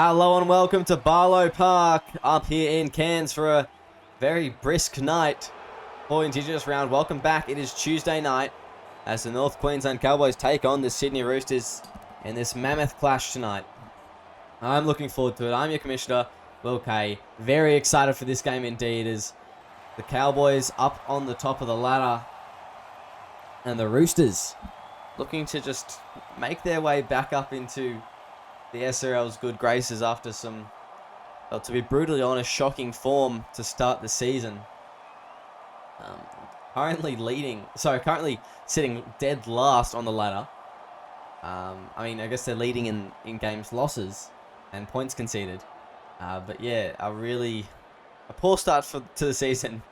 Hello and welcome to Barlow Park up here in Cairns for a very brisk night for Indigenous round. Welcome back. It is Tuesday night as the North Queensland Cowboys take on the Sydney Roosters in this mammoth clash tonight. I'm looking forward to it. I'm your commissioner, Will Kay. Very excited for this game indeed as the Cowboys up on the top of the ladder and the Roosters looking to just make their way back up into the SRL's good graces after some, well, to be brutally honest, shocking form to start the season. Currently sitting dead last on the ladder. I guess they're leading in games losses and points conceded. But yeah, a poor start to the season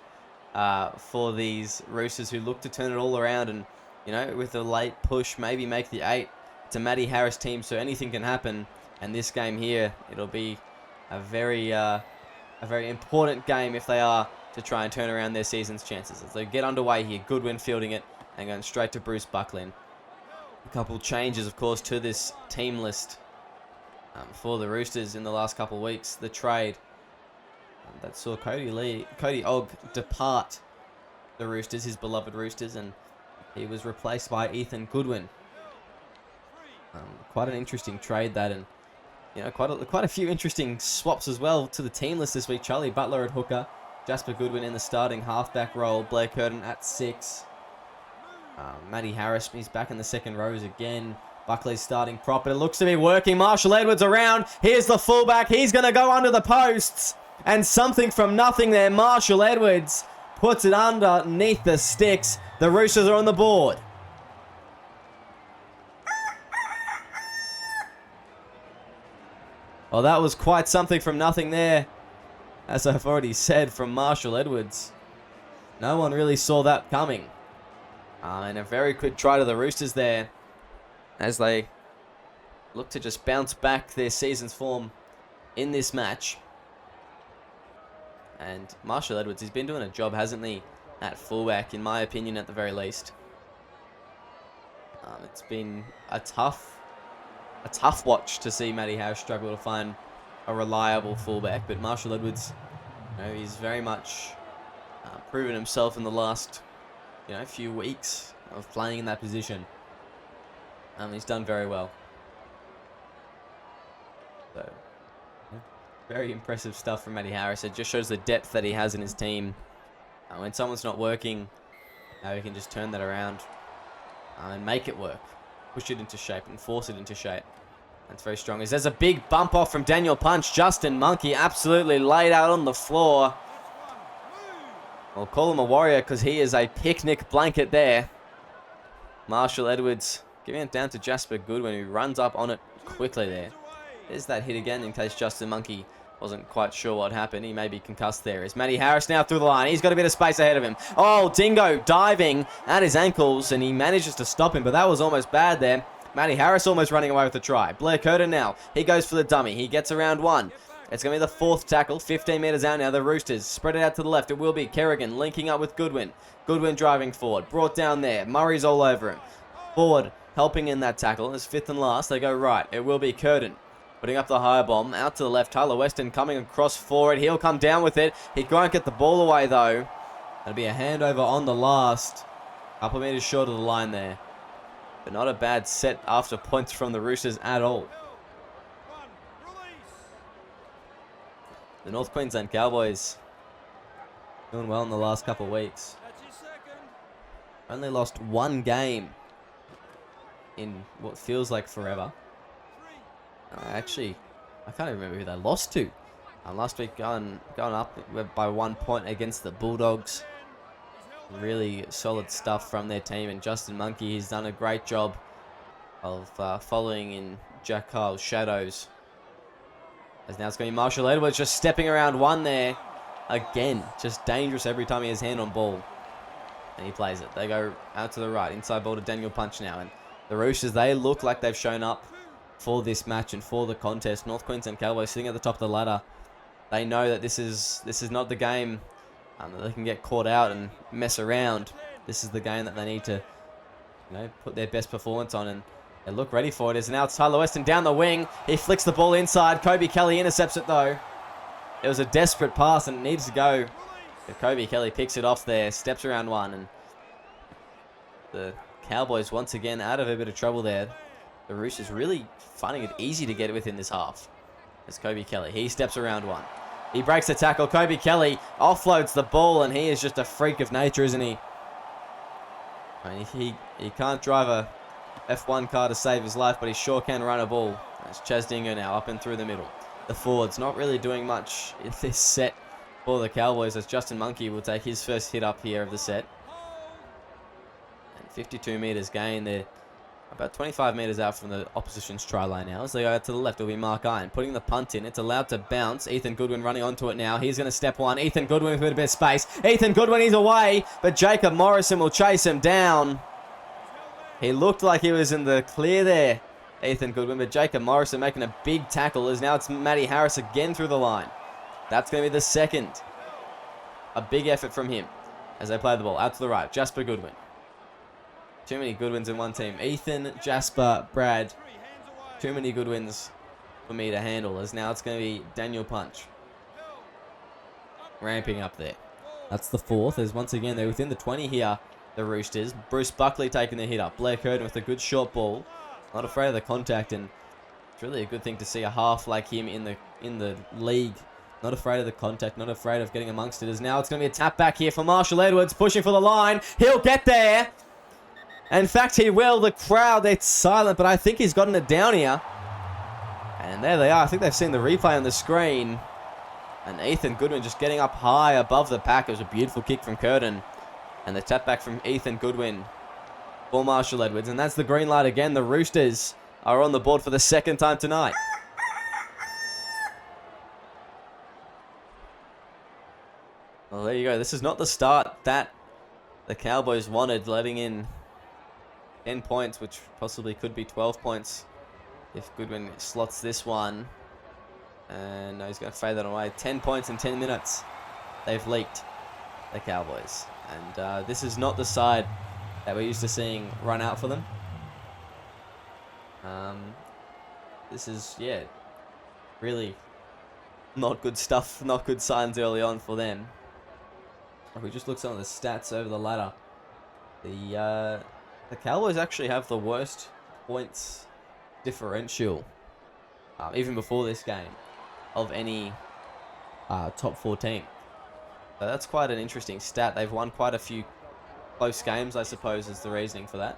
for these Roosters who look to turn it all around and, you know, with a late push, maybe make the 8. It's a Matty Harris team, so anything can happen. And this game here, it'll be a very important game if they are to try and turn around their season's chances. As they get underway here, Goodwin fielding it and going straight to Bruce Bucklin. A couple changes, of course, to this team list for the Roosters in the last couple of weeks. The trade that saw Cody Ogg depart the Roosters, his beloved Roosters, and he was replaced by Ethan Goodwin. Quite an interesting trade that, and you know, quite a few interesting swaps as well to the team list this week. Charlie Butler at hooker, Jasper Goodwin in the starting halfback role, Blair Curtin at 6. Matty Harris, he's back in the second rows again. Buckley's starting prop, but it looks to be working. Marshall Edwards around. Here's the fullback. He's going to go under the posts, and something from nothing there. Marshall Edwards puts it underneath the sticks. The Roosters are on the board. Well, that was quite something from nothing there, as I've already said, from Marshall Edwards. No one really saw that coming. And a very quick try to the Roosters there, as they look to just bounce back their season's form in this match. And Marshall Edwards, he's been doing a job, hasn't he, at fullback, in my opinion, at the very least. It's been a tough watch to see Matty Harris struggle to find a reliable fullback, but Marshall Edwards, you know, he's very much proven himself in the last, few weeks of playing in that position. He's done very well. So, yeah, very impressive stuff from Matty Harris. It just shows the depth that he has in his team. When someone's not working, he can just turn that around and make it work. Push it into shape and force it into shape. That's very strong. There's a big bump off from Daniel Punch. Justin Monkey absolutely laid out on the floor. We'll call him a warrior because he is a picnic blanket there. Marshall Edwards giving it down to Jasper Goodwin, who runs up on it quickly there. There's that hit again in case Justin Monkey wasn't quite sure what happened. He may be concussed there. Is Matty Harris now through the line? He's got a bit of space ahead of him. Oh, Dingo diving at his ankles, and he manages to stop him, but that was almost bad there. Matty Harris almost running away with the try. Blair Curtin now. He goes for the dummy. He gets around one. It's going to be the 4th tackle. 15 metres out now. The Roosters spread it out to the left. It will be Kerrigan linking up with Goodwin. Goodwin driving forward. Brought down there. Murray's all over him. Forward helping in that tackle. As 5th and last, they go right. It will be Curtin putting up the high bomb. Out to the left. Tyler Weston coming across for it. He'll come down with it. He won't get the ball away though. It'll be a handover on the last. Couple of metres short of the line there. But not a bad set after points from the Roosters at all. The North Queensland Cowboys doing well in the last couple of weeks. Only lost one game in what feels like forever. I can't even remember who they lost to. Last week going up by 1 point against the Bulldogs. Really solid stuff from their team, and Justin Monkey, he's done a great job of following in Jack Kyle's shadows. As now it's going to be Marshall Edwards just stepping around one there. Again, just dangerous every time he has hand on ball. And he plays it. They go out to the right, inside ball to Daniel Punch now. And the Roosters, they look like they've shown up for this match and for the contest. North Queensland Cowboys sitting at the top of the ladder. They know that this is not the game that they can get caught out and mess around. This is the game that they need to, put their best performance on, and They look ready for it. As now it's Tyler Weston down the wing. He flicks the ball inside. Kobe Kelly intercepts it though. It was a desperate pass and it needs to go. But Kobe Kelly picks it off there. Steps around one. And the Cowboys once again out of a bit of trouble there. The Roosters really finding it easy to get within this half. There's Kobe Kelly. He steps around one. He breaks the tackle. Kobe Kelly offloads the ball, and he is just a freak of nature, isn't he? I mean, he can't drive a F1 car to save his life, but he sure can run a ball. That's Chaz Dingo now up and through the middle. The forwards not really doing much in this set for the Cowboys, as Justin Monkey will take his first hit up here of the set. And 52 metres gain. They're about 25 metres out from the opposition's try line now. As they go out to the left, it'll be Mark Iron putting the punt in. It's allowed to bounce. Ethan Goodwin running onto it now. He's going to step one. Ethan Goodwin with a bit of space. Ethan Goodwin, he's away, but Jacob Morrison will chase him down. He looked like he was in the clear there, Ethan Goodwin, but Jacob Morrison making a big tackle as now it's Matty Harris again through the line. That's going to be the second. A big effort from him as they play the ball out to the right. Jasper Goodwin. Too many Goodwins in one team. Ethan, Jasper, Brad. Too many Goodwins for me to handle, as now it's going to be Daniel Punch. Ramping up there. That's the fourth, as once again they're within the 20 here, the Roosters. Bruce Buckley taking the hit up. Blair Curtin with a good short ball. Not afraid of the contact, and it's really a good thing to see a half like him in the league. Not afraid of the contact, not afraid of getting amongst it. As now it's going to be a tap back here for Marshall Edwards, pushing for the line. He'll get there. In fact, he will. The crowd, it's silent, but I think he's gotten it down here. And there they are. I think they've seen the replay on the screen. And Ethan Goodwin just getting up high above the pack. It was a beautiful kick from Curtin. And the tap back from Ethan Goodwin for Marshall Edwards. And that's the green light again. The Roosters are on the board for the second time tonight. Well, there you go. This is not the start that the Cowboys wanted, letting in 10 points, which possibly could be 12 points if Goodwin slots this one. And no, he's going to fade that away. 10 points in 10 minutes. They've leaked, the Cowboys. And this is not the side that we're used to seeing run out for them. This is, yeah, really not good stuff, not good signs early on for them. If we just look at some of the stats over the ladder, the Cowboys actually have the worst points differential, even before this game, of any top 4 team. So that's quite an interesting stat. They've won quite a few close games, I suppose, is the reasoning for that.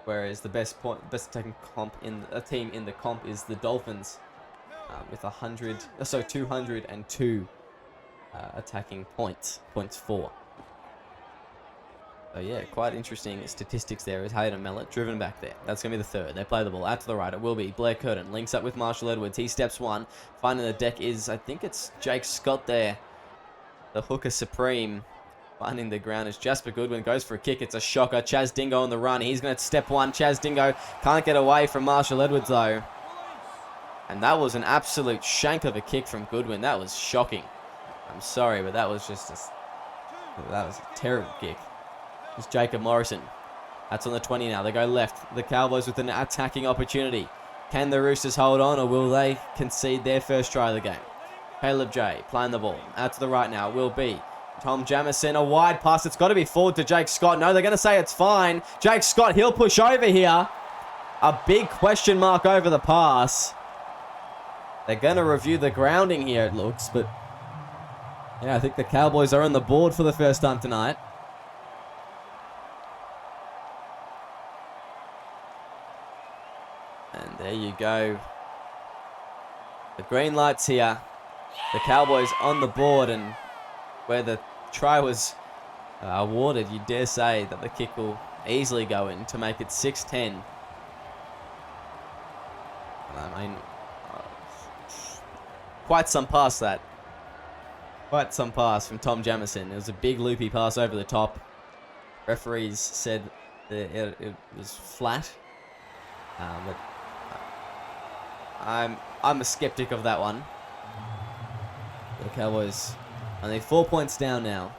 Whereas the best attacking comp in a team in the comp is the Dolphins, with 202 attacking points 4. So yeah, quite interesting statistics there as Hayden Mellett driven back there. That's going to be the third. They play the ball out to the right. It will be Blair Curtin. Links up with Marshall Edwards. He steps one. Finding the deck is, I think it's Jake Scott there. The hooker supreme. Finding the ground as Jasper Goodwin goes for a kick. It's a shocker. Chaz Dingo on the run. He's going to step one. Chaz Dingo can't get away from Marshall Edwards though. And that was an absolute shank of a kick from Goodwin. That was shocking. I'm sorry, but that was just that was a terrible kick. It's Jacob Morrison. That's on the 20 now. They go left. The Cowboys with an attacking opportunity. Can the Roosters hold on, or will they concede their first try of the game? Caleb J playing the ball. Out to the right now will be Tom Jamison. A wide pass. It's got to be forward to Jake Scott. No, they're going to say it's fine. Jake Scott, he'll push over here. A big question mark over the pass. They're going to review the grounding here, it looks. But yeah, I think the Cowboys are on the board for the first time tonight. And there you go. The green light's here. The Cowboys on the board, and where the try was awarded, you dare say that the kick will easily go in to make it 6-10. I mean, quite some pass that. Quite some pass from Tom Jamison. It was a big loopy pass over the top. Referees said that it was flat. But I'm a skeptic of that one. The Cowboys only 4 points down now.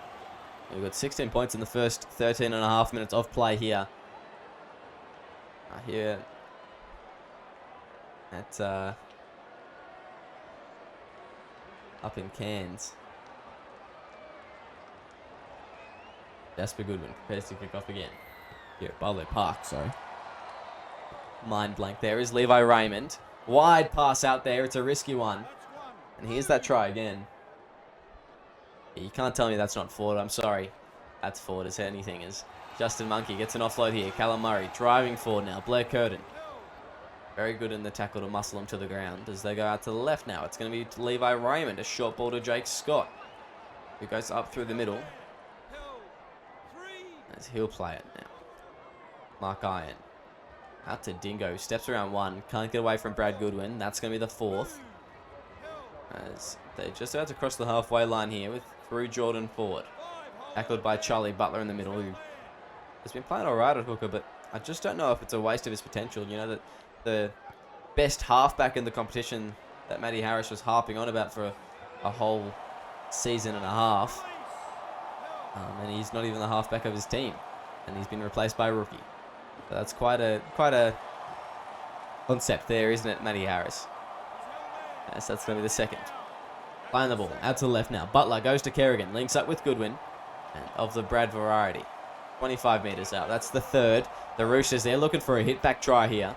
We've got 16 points in the first 13 and a half minutes of play here. Here at up in Cairns. Jasper Goodwin prepares to kick off again. Here at Barlow Park, sorry. Mind blank there is Levi Raymond. Wide pass out there. It's a risky one. And here's that try again. You can't tell me that's not forward. I'm sorry. That's forward as anything is. Justin Monkey gets an offload here. Callum Murray driving forward now. Blair Curtin. Very good in the tackle to muscle him to the ground as they go out to the left now. It's going to be Levi Raymond. A short ball to Jake Scott, who goes up through the middle. As he'll play it now. Mark Iron. Out to Dingo. Steps around one. Can't get away from Brad Goodwin. That's going to be the fourth. As they're just about to cross the halfway line here with through Jordan forward. Tackled by Charlie Butler in the middle, who has been playing alright at hooker, but I just don't know if it's a waste of his potential. You know, that the best halfback in the competition that Matty Harris was harping on about for a whole season and a half. And he's not even the halfback of his team. And he's been replaced by a rookie. So that's quite a concept there, isn't it, Matty Harris? Yes, that's going to be the second. Playing the ball. Out to the left now. Butler goes to Kerrigan. Links up with Goodwin. And of the Brad variety. 25 metres out. That's the third. The Roosters, they're looking for a hit-back try here.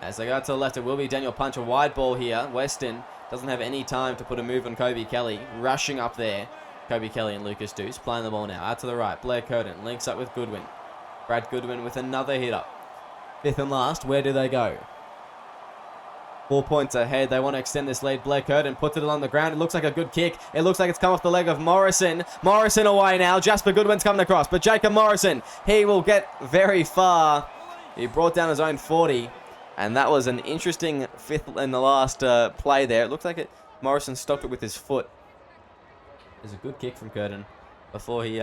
As they go out to the left, it will be Daniel Punch. A wide ball here. Weston doesn't have any time to put a move on Kobe Kelly. Rushing up there. Kobe Kelly and Lucas Deuce playing the ball now. Out to the right. Blair Curtin links up with Goodwin. Brad Goodwin with another hit up. Fifth and last. Where do they go? 4 points ahead. They want to extend this lead. Blair Curtin puts it along the ground. It looks like a good kick. It looks like it's come off the leg of Morrison. Morrison away now. Jasper Goodwin's coming across. But Jacob Morrison, he will get very far. He brought down his own 40. And that was an interesting fifth in the last play there. It looks like Morrison stopped it with his foot. It was a good kick from Curtin before he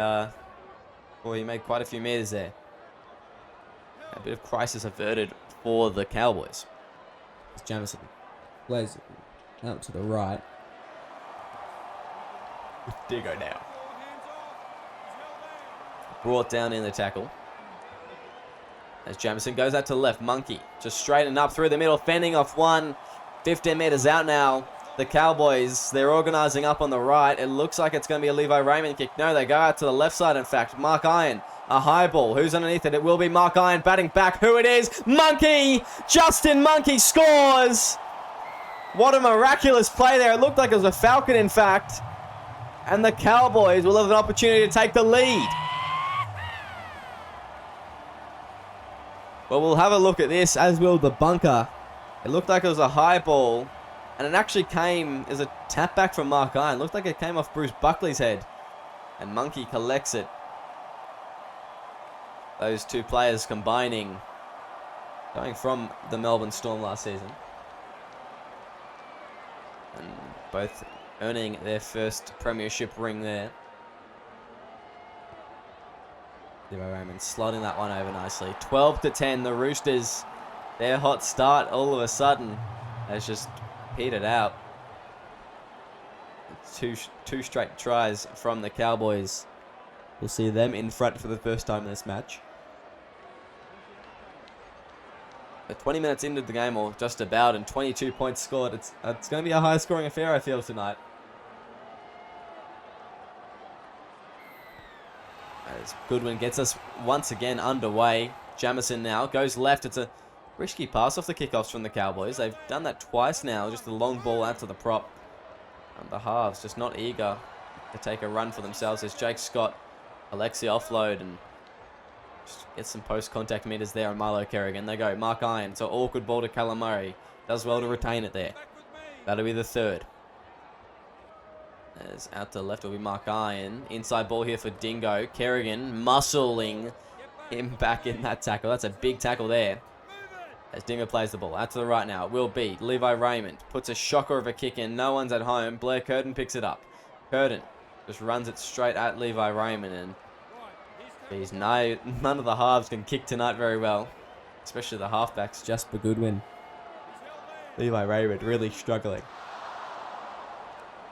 made quite a few metres there. A bit of crisis averted for the Cowboys. Jamison plays out to the right. Dingo now. Brought down in the tackle. As Jamison goes out to the left. Monkey just straighten up through the middle. Fending off one. 15 metres out now. The Cowboys, they're organising up on the right. It looks like it's going to be a Levi Raymond kick. No, they go out to the left side, in fact. Mark Iron, a high ball. Who's underneath it? It will be Mark Iron batting back. Who it is? Monkey! Justin Monkey scores! What a miraculous play there. It looked like it was a Falcon, in fact. And the Cowboys will have an opportunity to take the lead. Well, we'll have a look at this, as will the bunker. It looked like it was a high ball. And it actually came as a tap back from Mark Iron. Looked like it came off Bruce Buckley's head. And Monkey collects it. Those two players combining. Going from the Melbourne Storm last season. And both earning their first premiership ring there. Levi Raymond slotting that one over nicely. 12-10. The Roosters, their hot start all of a sudden has just petered out. Two straight tries from the Cowboys. We'll see them in front for the first time in this match. But 20 minutes into the game, or just about, and 22 points scored. It's going to be a high-scoring affair, I feel, tonight. As Goodwin gets us once again underway. Jamison now goes left. It's a risky pass off the kickoffs from the Cowboys. They've done that twice now. Just a long ball out to the prop. And the halves just not eager to take a run for themselves. As Jake Scott, Alexi offload and just get some post-contact meters there on Marlo Kerrigan. They go. Mark Iron. So awkward ball to Callum Murray. Does well to retain it there. That'll be the third. As out to the left will be Mark Iron. Inside ball here for Dingo. Kerrigan muscling him back in that tackle. That's a big tackle there. As Dingo plays the ball. Out to the right now. It will be Levi Raymond. Puts a shocker of a kick in. No one's at home. Blair Curtin picks it up. Curtin just runs it straight at Levi Raymond. And geez, none of the halves can kick tonight very well. Especially the halfbacks. Jasper Goodwin. Levi Raymond really struggling.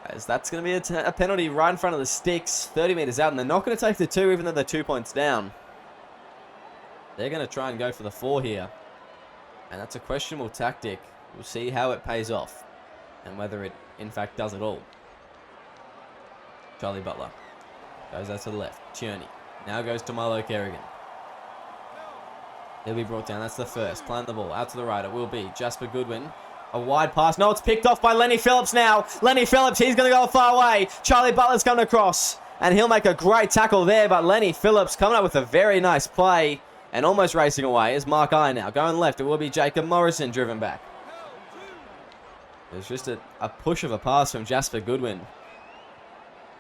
As that's going to be a penalty right in front of the sticks. 30 metres out. And they're not going to take the 2 even though they're 2 points down. They're going to try and go for the 4 here. And that's a questionable tactic. We'll see how it pays off and whether it, in fact, does it all. Charlie Butler goes out to the left. Tierney now goes to Milo Kerrigan. He'll be brought down. That's the first. Playing the ball out to the right. It will be Jasper Goodwin. A wide pass. No, it's picked off by Lenny Phillips now. Lenny Phillips, he's going to go far away. Charlie Butler's coming across. And he'll make a great tackle there. But Lenny Phillips coming up with a very nice play. And almost racing away is Mark Iron now. Going left, it will be Jacob Morrison driven back. There's just a push of a pass from Jasper Goodwin.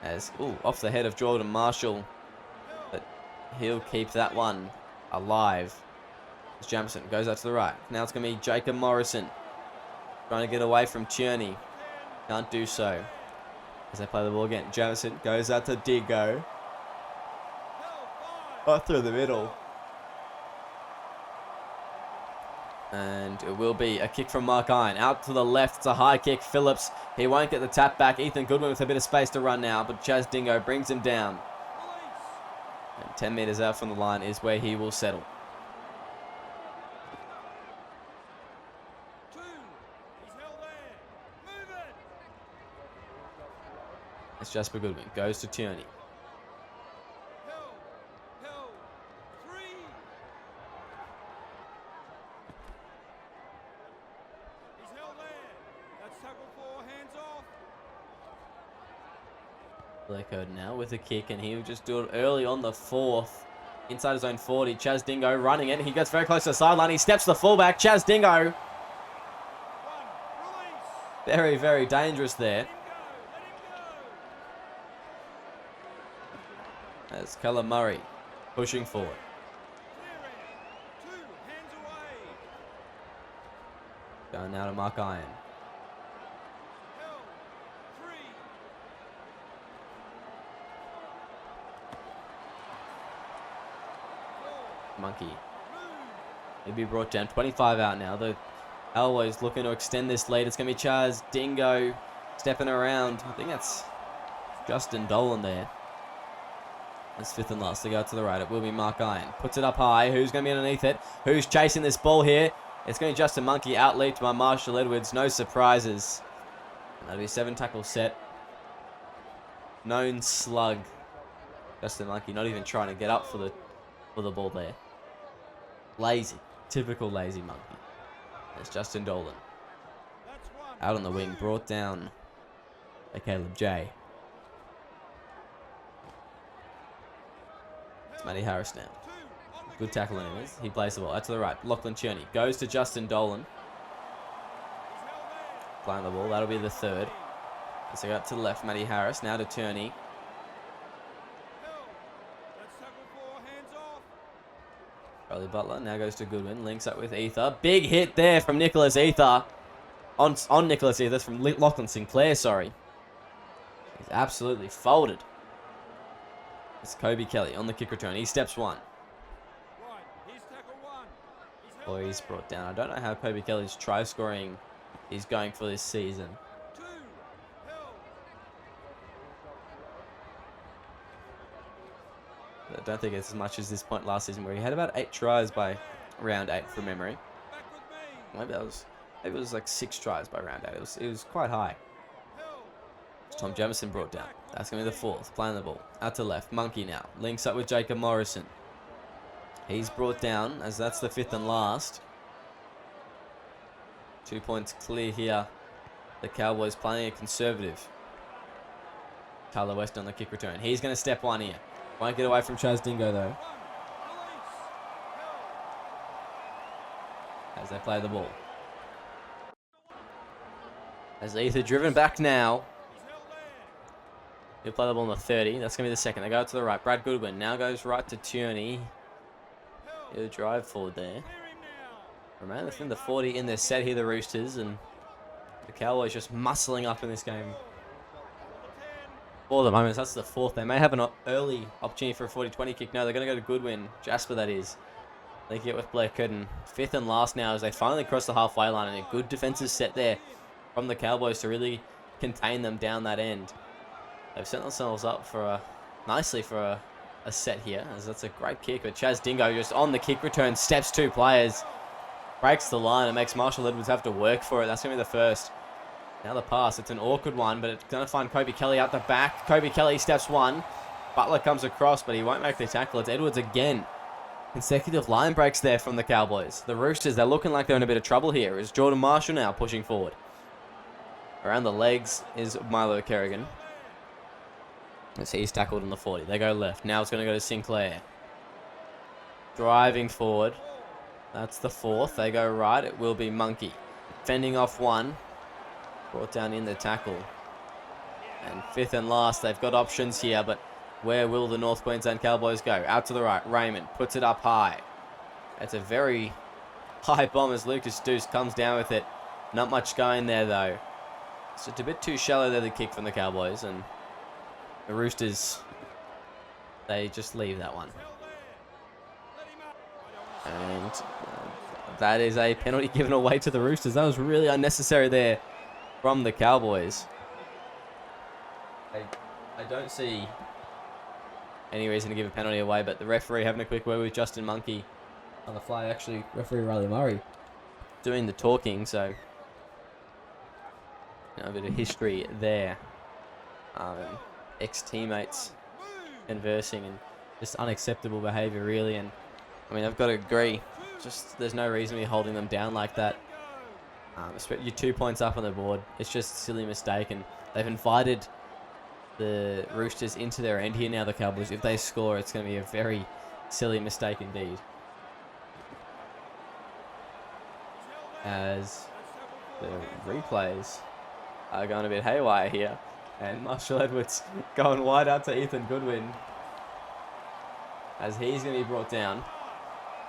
As, off the head of Jordan Marshall. But he'll keep that one alive. As Jamison goes out to the right. Now it's going to be Jacob Morrison. Trying to get away from Tierney. Can't do so. As they play the ball again. Jamison goes out to Dingo. Up through the middle. And it will be a kick from Mark Iron. Out to the left. It's a high kick. Phillips. He won't get the tap back. Ethan Goodwin with a bit of space to run now. But Chaz Dingo brings him down. And 10 metres out from the line is where he will settle. It's Jasper Goodwin. Goes to Tierney. Blackcode now with a kick, and he'll just do it early on the fourth. Inside his own 40. Chaz Dingo running it. He gets very close to the sideline. He steps the fullback. Chaz Dingo. Very, very dangerous there. As Callum Murray pushing forward. Going now to Mark Iron. Monkey. He'll be brought down. 25 out now. The Cowboys looking to extend this lead. It's going to be Chaz Dingo stepping around. I think that's Justin Dolan there. That's fifth and last. They go to the right. It will be Mark Iron. Puts it up high. Who's going to be underneath it? Who's chasing this ball here? It's going to be Justin Monkey. Out-leaped by Marshall Edwards. No surprises. And that'll be 7 tackle set. Known slug. Justin Monkey not even trying to get up for the ball there. Lazy. Typical lazy Monkey. There's Justin Dolan. Out on the wing. Brought down by Caleb J. Matty Harris now. Good tackle anyways. He plays the ball out to the right. Lachlan Tierney goes to Justin Dolan. Playing the ball. That'll be the third. So out to the left. Matty Harris. Now to Tierney. Charlie Butler now goes to Goodwin. Links up with Ether. Big hit there from Nicholas Ether. On Nicholas Ether. That's from Lachlan Sinclair, sorry. He's absolutely folded. It's Kobe Kelly on the kick return. He steps one. Boy, he's brought down. I don't know how Kobe Kelly's try scoring is going for this season. I don't think it's as much as this point last season where he had about 8 tries by round 8 from memory. Maybe it was like 6 tries by round 8. It was quite high. Tom Jamison brought down. That's going to be the fourth. Playing the ball. Out to left. Monkey now. Links up with Jacob Morrison. He's brought down as that's the 5th and last. 2 points clear here. The Cowboys playing a conservative. Tyler West on the kick return. He's going to step one here. Won't get away from Chaz Dingo though. As they play the ball. As Ether driven back now. He'll play the ball on the 30. That's going to be the second. They go to the right. Brad Goodwin now goes right to Tierney. He'll drive forward there. Remain within the 40 in their set here, the Roosters. And the Cowboys just muscling up in this game. For the moment, that's the fourth. They may have an early opportunity for a 40-20 kick. No, they're going to go to Goodwin. Jasper, that is. They get with Blair Curtin. 5th and last now as they finally cross the halfway line. And a good defensive set there from the Cowboys to really contain them down that end. They've set themselves up for nicely for a set here, as that's a great kick. But Chaz Dingo just on the kick return steps 2 players. breaks the line and makes Marshall Edwards have to work for it. That's going to be the first. Now the pass. It's an awkward one, but it's going to find Kobe Kelly out the back. Kobe Kelly steps one. Butler comes across, but he won't make the tackle. It's Edwards again. Consecutive line breaks there from the Cowboys. The Roosters, they're looking like they're in a bit of trouble here. Is Jordan Marshall now pushing forward? Around the legs is Milo Kerrigan. As he's tackled in the 40. They go left. Now it's going to go to Sinclair. Driving forward. That's the 4th. They go right. It will be Monkey. Fending off one. Brought down in the tackle. And 5th and last. They've got options here, but where will the North Queensland Cowboys go? Out to the right. Raymond puts it up high. It's a very high bomb as Lucas Deuce comes down with it. Not much going there, though. So it's a bit too shallow there, the kick from the Cowboys. And the Roosters, they just leave that one. And that is a penalty given away to the Roosters. That was really unnecessary there from the Cowboys. I don't see any reason to give a penalty away, but the referee having a quick word with Justin Monkey on the fly. Actually, referee Riley Murray doing the talking, so a bit of history there. Ex-teammates conversing, and just unacceptable behaviour, really. And I mean, I've got to agree. Just there's no reason to be holding them down like that. You're 2 points up on the board. It's just a silly mistake, and they've invited the Roosters into their end here now, the Cowboys. If they score, it's going to be a very silly mistake indeed. As the replays are going a bit haywire here. And Marshall Edwards going wide out to Ethan Goodwin. As he's going to be brought down.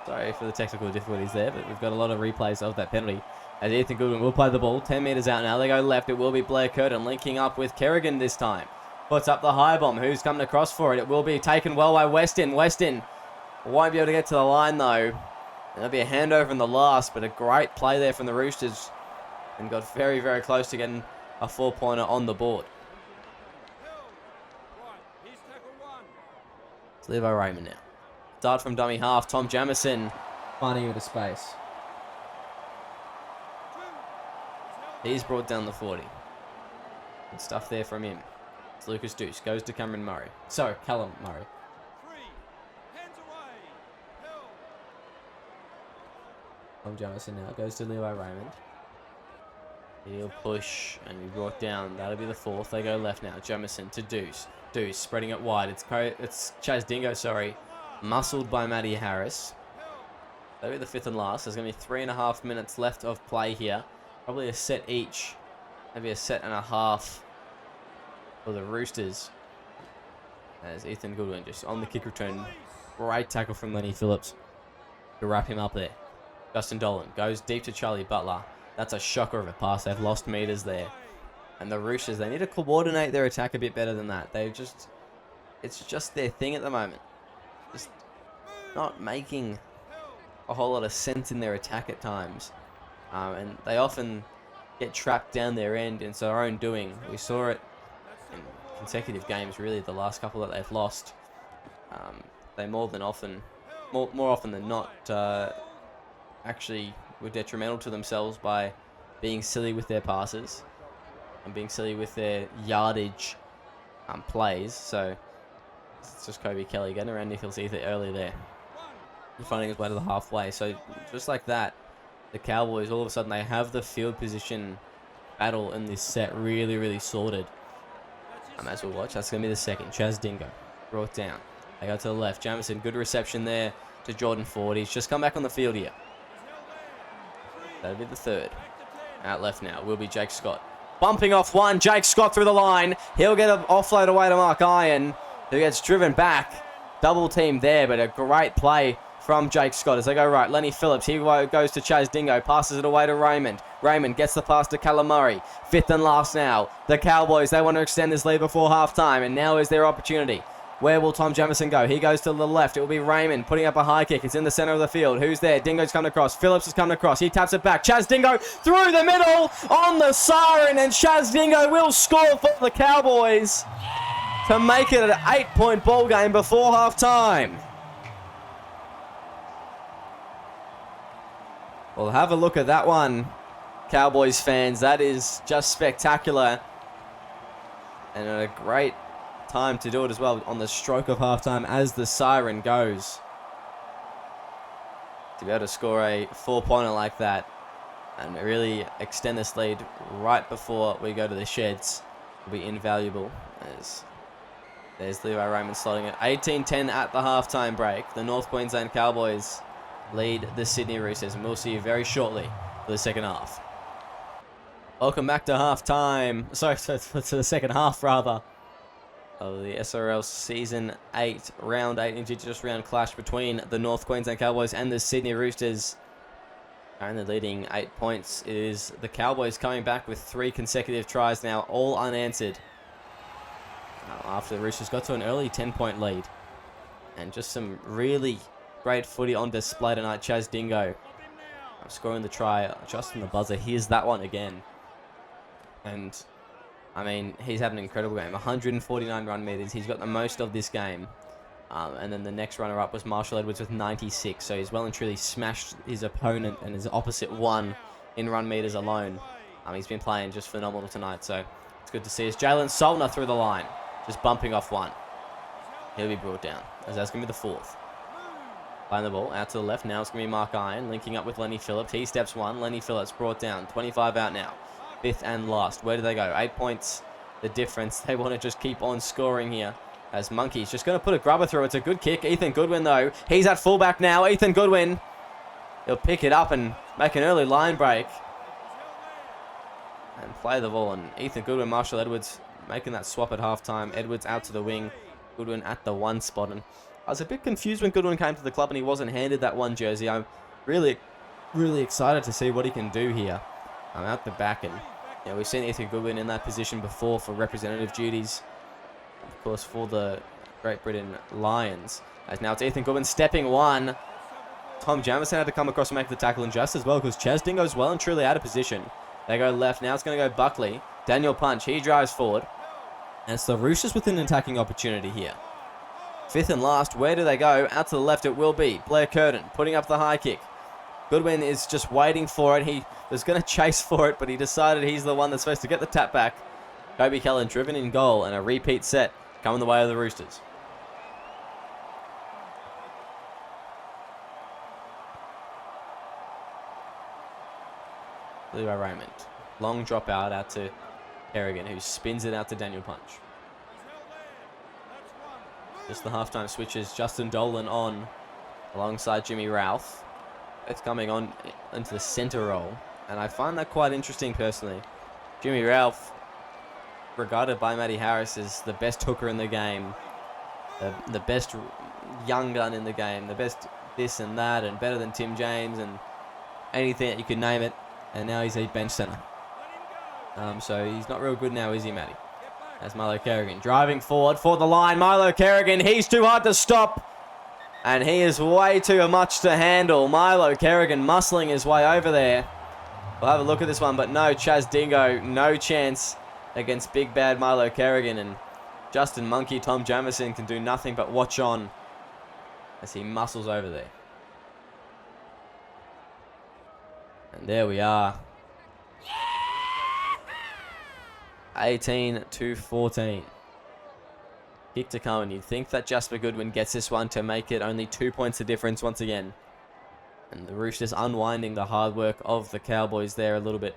Sorry for the technical difficulties there, but we've got a lot of replays of that penalty. As Ethan Goodwin will play the ball. 10 metres out now. They go left. It will be Blair Curtin linking up with Kerrigan this time. Puts up the high bomb. Who's coming across for it? It will be taken well by Weston. Weston won't be able to get to the line, though. There'll be a handover in the last, but a great play there from the Roosters. And got very, very close to getting a 4-pointer on the board. It's Levi Raymond now. Start from dummy half. Tom Jamison finding with a space. He's brought down the 40. Good stuff there from him. It's Lucas Deuce. Goes to Cameron Murray. So, Callum Murray. Tom Jamison now goes to Levi Raymond. He'll push and be brought down. That'll be the 4th. They go left now. Jamison to Deuce. Deuce spreading it wide. It's Chaz Dingo, sorry. Muscled by Matty Harris. That'll be the 5th and last. There's going to be 3.5 minutes left of play here. Probably a set each. Maybe a set and a half for the Roosters. As Ethan Goodwin just on the kick return. Great tackle from Lenny Phillips to wrap him up there. Justin Dolan goes deep to Charlie Butler. That's a shocker of a pass. They've lost meters there. And the Roosters, they need to coordinate their attack a bit better than that. It's just their thing at the moment. Just not making a whole lot of sense in their attack at times. And they often get trapped down their end in their own doing. We saw it in consecutive games, really, the last couple that they've lost. They more often than not, actually were detrimental to themselves by being silly with their passes and being silly with their yardage plays. So it's just Kobe Kelly getting around Nicholas Ether early there. He's finding his way to the halfway. So just like that, the Cowboys, all of a sudden, they have the field position battle in this set really, really sorted. As we'll watch, that's going to be the 2nd. Chaz Dingo brought down. They go to the left. Jamison, good reception there to Jordan Ford. He's just come back on the field here. That'll be the 3rd. Out left now will be Jake Scott. Bumping off one. Jake Scott through the line. He'll get an offload away to Mark Iron, who gets driven back. Double team there, but a great play from Jake Scott as they go right. Lenny Phillips, he goes to Chaz Dingo, passes it away to Raymond. Raymond gets the pass to Callum Murray. 5th and last now. The Cowboys, they want to extend this lead before half-time, and now is their opportunity. Where will Tom Jamison go? He goes to the left. It will be Raymond putting up a high kick. It's in the center of the field. Who's there? Dingo's coming across. Phillips is coming across. He taps it back. Chaz Dingo through the middle on the siren, and Chaz Dingo will score for the Cowboys to make it an 8-point ball game before half-time. Well, have a look at that one, Cowboys fans. That is just spectacular. And a great time to do it as well on the stroke of halftime as the siren goes. To be able to score a 4-pointer like that and really extend this lead right before we go to the sheds will be invaluable. There's Levi Raymond slotting it. 18-10 at the halftime break. The North Queensland Cowboys lead the Sydney Roosters, and we'll see you very shortly for the second half. Welcome back to halftime. Sorry, to the second half, rather, of the SRL Season 8, Round 8 Indigenous Round clash between the North Queensland Cowboys and the Sydney Roosters. Currently leading 8 points is the Cowboys, coming back with 3 consecutive tries now, all unanswered. After the Roosters got to an early 10-point lead. And just some really great footy on display tonight. Chaz Dingo scoring the try just on the buzzer. Here's that one again. And, I mean, he's had an incredible game. 149 run meters. He's got the most of this game. And then the next runner-up was Marshall Edwards with 96. So he's well and truly smashed his opponent and his opposite one in run meters alone. He's been playing just phenomenal tonight. So it's good to see us. Jalen Solner through the line. Just bumping off one. He'll be brought down, as that's going to be the 4th. Playing the ball out to the left. Now it's going to be Mark Iron linking up with Lenny Phillips. He steps one. Lenny Phillips brought down. 25 out now. 5th and last. Where do they go? 8 points the difference. They want to just keep on scoring here. As Monkey's just going to put a grubber through. It's a good kick. Ethan Goodwin, though. He's at fullback now. Ethan Goodwin. He'll pick it up and make an early line break. And play the ball. And Ethan Goodwin, Marshall Edwards making that swap at halftime. Edwards out to the wing. Goodwin at the 1 spot. And I was a bit confused when Goodwin came to the club and he wasn't handed that 1 jersey. I'm really excited to see what he can do here. I'm out the back, and we've seen Ethan Goodwin in that position before for representative duties. Of course, for the Great Britain Lions. As now it's Ethan Goodwin stepping one. Tom Jamison had to come across and make the tackle, and just as well because Chaz Dingo's well and truly out of position. They go left. Now it's going to go Buckley. Daniel Punch. He drives forward. And it's the Roosters with an attacking opportunity here. 5th and last. Where do they go? Out to the left it will be. Blair Curtin putting up the high kick. Goodwin is just waiting for it. He was going to chase for it, but he decided he's the one that's supposed to get the tap back. Kobe Kellen driven in goal, and a repeat set coming the way of the Roosters. Levi Raymond. Long drop out to Kerrigan, who spins it out to Daniel Punch. Just the halftime switches. Justin Dolan on alongside Jimmy Ralph. It's coming on into the centre role. And I find that quite interesting personally. Jimmy Ralph, regarded by Matty Harris as the best hooker in the game. The best young gun in the game. The best this and that, and better than Tim James and anything that you could name it. And now he's a bench centre. So he's not real good now, is he, Matty? That's Milo Kerrigan driving forward for the line. Milo Kerrigan, he's too hard to stop. And he is way too much to handle. Milo Kerrigan muscling his way over there. We'll have a look at this one, but no, Chaz Dingo, no chance against big bad Milo Kerrigan. And Justin Monkey, Tom Jamison can do nothing but watch on as he muscles over there. And there we are. 18-14. Kick to come, and you'd think that Jasper Goodwin gets this one to make it only 2 points of difference once again. And the Roosters unwinding the hard work of the Cowboys there a little bit.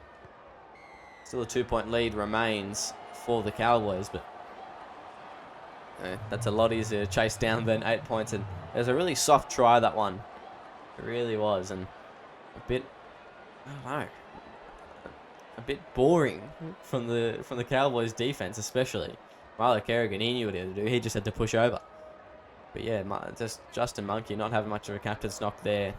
Still a 2-point lead remains for the Cowboys, but that's a lot easier to chase down than 8 points. And it was a really soft try, that one. It really was, and a bit, I don't know, a bit boring from the Cowboys defense, especially. Milo Kerrigan, he knew what he had to do. He just had to push over. But yeah, just Justin Monkey not having much of a captain's knock there.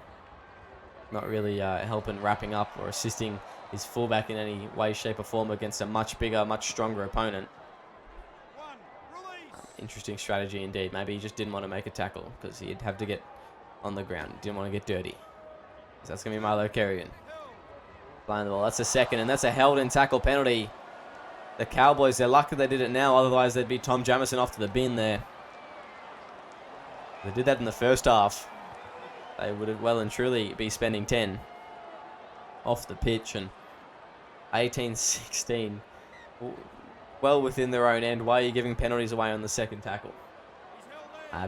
Not really helping, wrapping up, or assisting his fullback in any way, shape, or form against a much bigger, much stronger opponent. Interesting strategy indeed. Maybe he just didn't want to make a tackle because he'd have to get on the ground. Didn't want to get dirty. So that's going to be Milo Kerrigan. Playing the ball. That's a second, and that's a held-in tackle penalty. The Cowboys, they're lucky they did it now. Otherwise, there'd be Tom Jamison off to the bin there. They did that in the first half. They would well and truly be spending 10. off the pitch, and 18-16. Well within their own end. Why are you giving penalties away on the second tackle?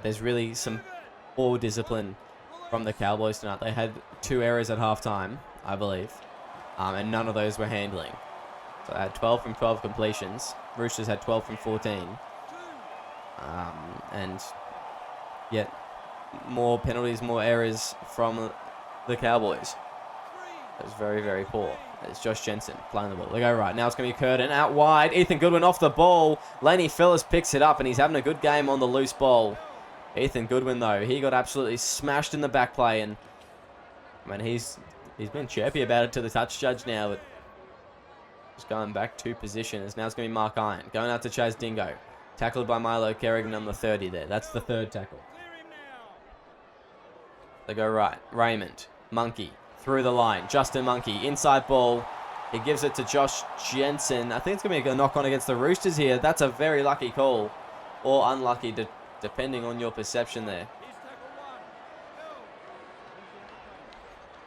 There's really some poor discipline from the Cowboys tonight. They had 2 errors at halftime, I believe, and none of those were handling. So they had 12 from 12 completions. Roosters had 12 from 14. And yet more penalties, more errors from the Cowboys. It was very, very poor. It's Josh Jensen playing the ball. They go right. Now it's going to be Curtin out wide. Ethan Goodwin off the ball. Laney Phillips picks it up, and he's having a good game on the loose ball. Ethan Goodwin, though, he got absolutely smashed in the back play, and I mean, he's been chirpy about it to the touch judge now, but just going back to position. Now it's going to be Mark Iron going out to Chaz Dingo. Tackled by Milo Kerrigan on the 30 there. That's the third tackle. They go right. Raymond. Monkey. Through the line. Justin Monkey. Inside ball. He gives it to Josh Jensen. I think it's going to be a knock-on against the Roosters here. That's a very lucky call. Or unlucky, depending on your perception there.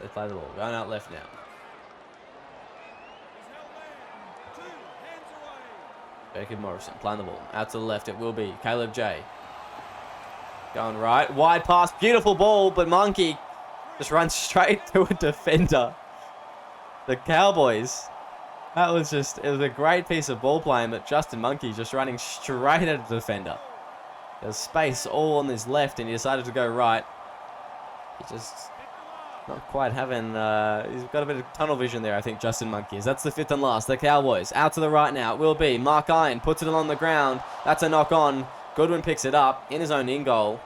They play the ball. Going out left now. Jacob Morrison playing the ball. Out to the left it will be Caleb J. Going right. Wide pass. Beautiful ball, but Monkey just runs straight to a defender. The Cowboys. It was a great piece of ball playing, but Justin Monkey just running straight at a defender. There's space all on his left, and he decided to go right. He just not quite having... he's got a bit of tunnel vision there, I think, Justin Monkey is. That's the 5th and last. The Cowboys. Out to the right now. It will be Mark Iron. Puts it along the ground. That's a knock on. Goodwin picks it up in his own in goal.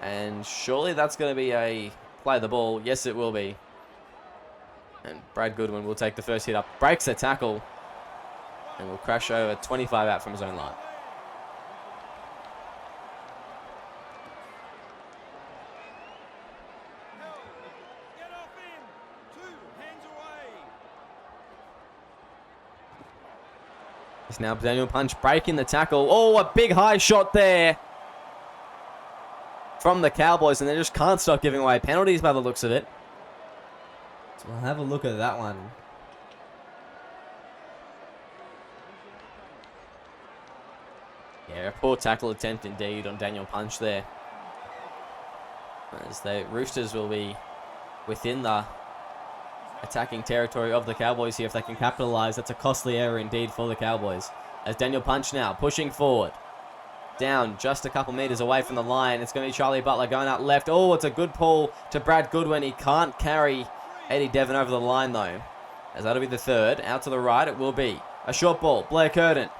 And surely that's going to be a play the ball. Yes, it will be. And Brad Goodwin will take the first hit up. Breaks the tackle. And will crash over 25 out from his own line. It's now Daniel Punch breaking the tackle. Oh, a big high shot there from the Cowboys, and they just can't stop giving away penalties by the looks of it. So we'll have a look at that one. Yeah, a poor tackle attempt indeed on Daniel Punch there. As the Roosters will be within the attacking territory of the Cowboys here if they can capitalise. That's a costly error indeed for the Cowboys. As Daniel Punch now pushing forward. Down just a couple metres away from the line. It's going to be Charlie Butler going out left. Oh, it's a good pull to Brad Goodwin. He can't carry Eddie Devon over the line though. As that'll be the third. Out to the right it will be. A short ball. Blair Curtin.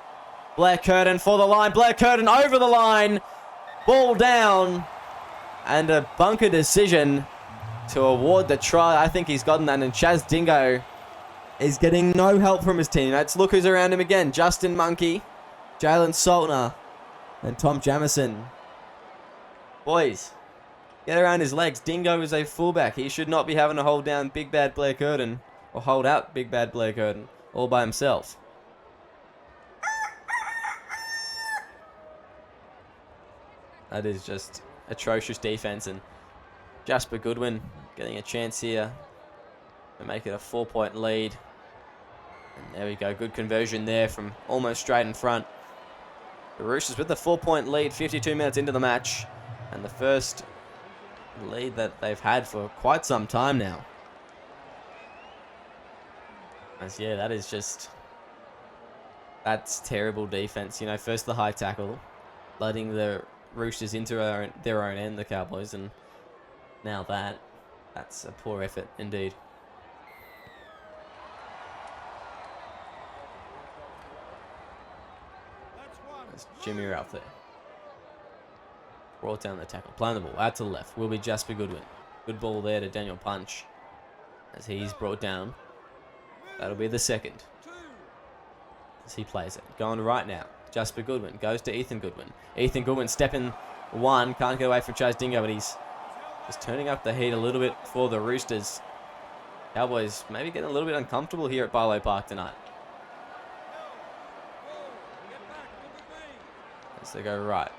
Blair Curtin for the line. Blair Curtin over the line. Ball down. And a bunker decision to award the try. I think he's gotten that. And Chaz Dingo is getting no help from his teammates. Look who's around him again. Justin Monkey, Jalen Saltner, and Tom Jamison. Boys, get around his legs. Dingo is a fullback. He should not be having to hold down Big Bad Blair Curtin, or hold out Big Bad Blair Curtin, all by himself. That is just atrocious defense, and Jasper Goodwin getting a chance here to make it a 4-point lead. And there we go. Good conversion there from almost straight in front. The Roosters with the 4-point lead 52 minutes into the match. And the first lead that they've had for quite some time now. As yeah, that is just... that's terrible defense. You know, first the high tackle, letting the Roosters into their own end, the Cowboys, and now that's a poor effort indeed. That's Jimmy Ralph there. Brought down the tackle. Playing the ball out to the left will be Jasper Goodwin. Good ball there to Daniel Punch as he's brought down. That'll be the second as he plays it. Going right now. Jasper Goodwin goes to Ethan Goodwin. Ethan Goodwin stepping one. Can't get away from Chaz Dingo, but he's just turning up the heat a little bit for the Roosters. Cowboys maybe getting a little bit uncomfortable here at Barlow Park tonight. As they go right.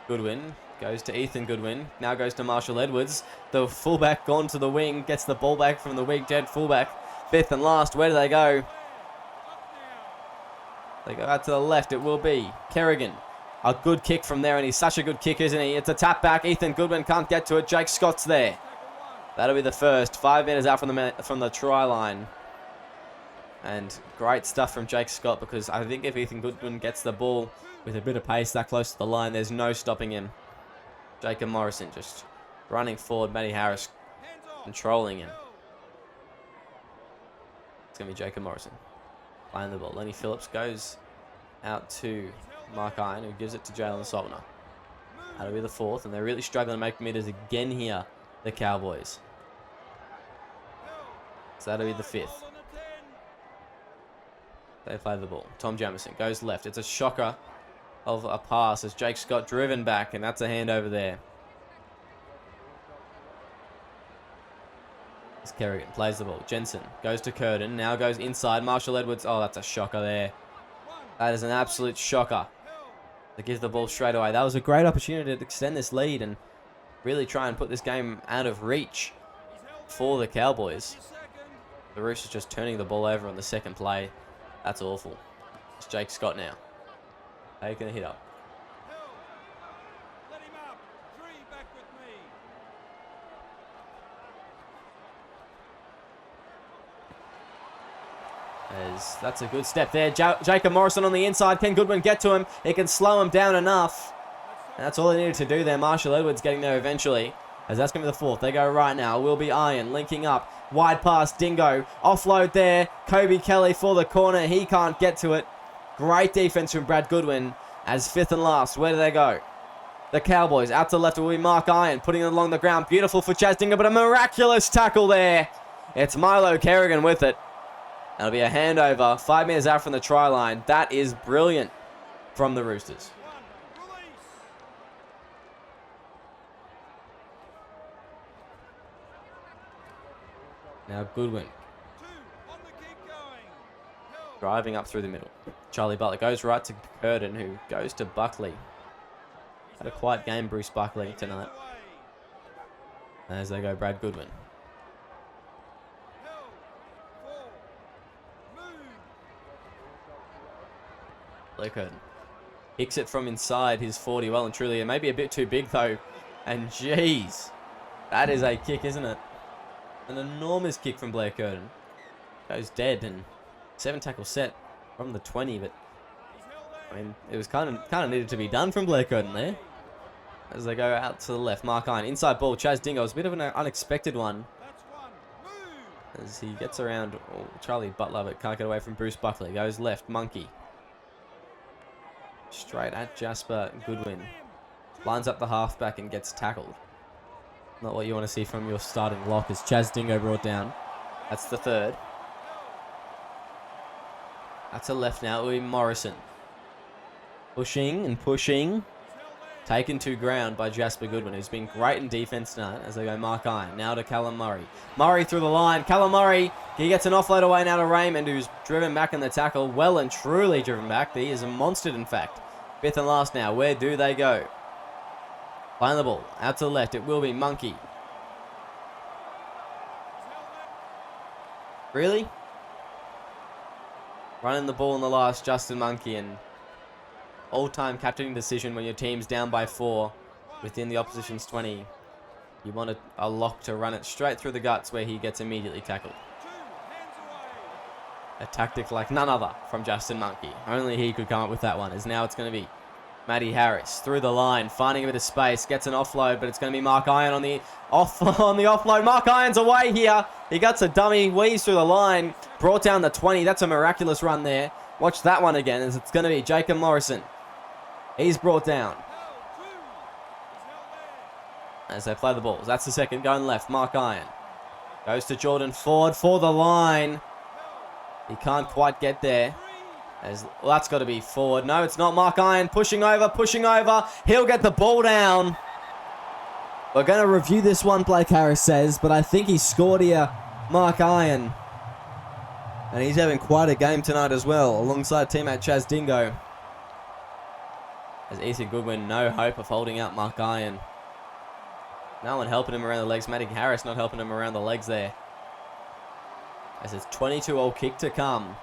Goodwin goes to Ethan Goodwin. Now goes to Marshall Edwards. The fullback gone to the wing. Gets the ball back from the weak dead fullback. Fifth and last. Where do they go? They go out to the left. It will be Kerrigan. A good kick from there, and he's such a good kick, isn't he? It's a tap back. Ethan Goodwin can't get to it. Jake Scott's there. That'll be the first. 5 metres out from the try line. And great stuff from Jake Scott, because I think if Ethan Goodwin gets the ball with a bit of pace that close to the line, there's no stopping him. Jacob Morrison just running forward. Matty Harris controlling him. It's going to be Jacob Morrison playing the ball. Lenny Phillips goes out to Mark Iron, who gives it to Jalen Solner. That'll be the fourth, and they're really struggling to make meters again here, the Cowboys. So that'll be the fifth. They play the ball. Tom Jamison goes left. It's a shocker of a pass as Jake Scott driven back, and that's a handover there. As Kerrigan plays the ball. Jensen goes to Curtin. Now goes inside. Marshall Edwards. Oh, that's a shocker there. That is an absolute shocker. To give the ball straight away. That was a great opportunity to extend this lead and really try and put this game out of reach for the Cowboys. The Roosters just turning the ball over on the second play. That's awful. It's Jake Scott now. Taking a hit up. That's a good step there. Jacob Morrison on the inside. Can Goodwin get to him? He can slow him down enough. And that's all he needed to do there. Marshall Edwards getting there eventually. As that's going to be the fourth. They go right now. Will be Iron linking up. Wide pass. Dingo. Offload there. Kobe Kelly for the corner. He can't get to it. Great defense from Brad Goodwin. As fifth and last. Where do they go? The Cowboys. Out to the left will be Mark Iron. Putting it along the ground. Beautiful for Chaz Dingo. But a miraculous tackle there. It's Milo Kerrigan with it. That'll be a handover. 5 metres out from the try line. That is brilliant from the Roosters. Now Goodwin. Driving up through the middle. Charlie Butler goes right to Curtin, who goes to Buckley. Had a quiet game, Bruce Buckley, tonight. As they go, Brad Goodwin. Blair Curtin kicks it from inside his 40 well and truly. It may be a bit too big though. And jeez, that is a kick, isn't it? An enormous kick from Blair Curtin. Goes dead, and 7 tackle set from the 20, but I mean it was kind of needed to be done from Blair Curtin there. As they go out to the left, Mark Iron inside ball. Chaz Dingo was a bit of an unexpected one. As he gets around Charlie Butler, but can't get away from Bruce Buckley. Goes left, Monkey. Straight at Jasper Goodwin. Lines up the halfback and gets tackled. Not what you want to see from your starting lock as Chaz Dingo brought down. That's the third. That's a left now. It will be Morrison. Pushing and pushing. Taken to ground by Jasper Goodwin, who's been great in defense tonight as they go Mark Iron. Now to Callum Murray. Murray through the line. Callum Murray, he gets an offload away now to Raymond, who's driven back in the tackle. Well and truly driven back. He is a monster, in fact. Fifth and last now. Where do they go? Playing the ball. Out to the left. It will be Monkey. Really? Running the ball in the last, Justin Monkey, and all-time captaining decision when your team's down by 4 within the opposition's 20. You want a lock to run it straight through the guts where he gets immediately tackled. A tactic like none other from Justin Monkey. Only he could come up with that one, as now it's going to be Matty Harris through the line, finding a bit of space, gets an offload, but it's going to be Mark Iron on the offload. Mark Iron's away here. He gets a dummy, weaves through the line, brought down the 20. That's a miraculous run there. Watch that one again, as it's going to be Jacob Morrison. He's brought down. As they play the balls. That's the second. Going left. Mark Iron. Goes to Jordan Ford for the line. He can't quite get there. Well, that's got to be Ford. No, it's not. Mark Iron pushing over. He'll get the ball down. We're going to review this one, Blake Harris says, but I think he scored here, Mark Iron. And he's having quite a game tonight as well, alongside teammate Chaz Dingo. As Ethan Goodwin, no hope of holding out Mark Iron. No one helping him around the legs. Matty Harris not helping him around the legs there. As it's 22-all kick to come.